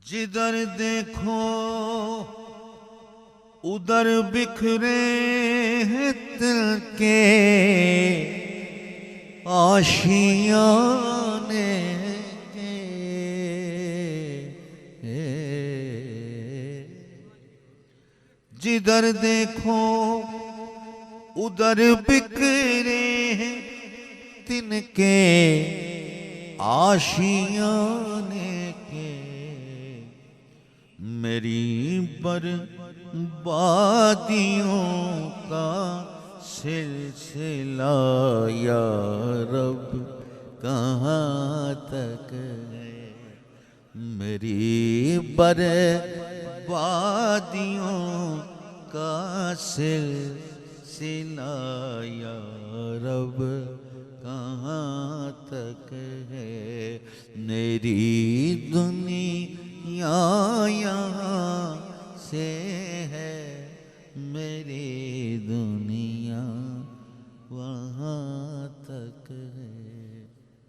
जिधर देखो उधर बिखरे हैं दिल के आशियाने के। जिधर देखो उधर बिखरे हैं तिनके आशियाने के। मेरी बर्बादियों का सिलसिला या रब कहाँ तक है। मेरी बर्बादियों का सिलसिला या रब कहाँ तक है। मेरी दुनिया यहाँ से है, मेरी दुनिया वहाँ तक है।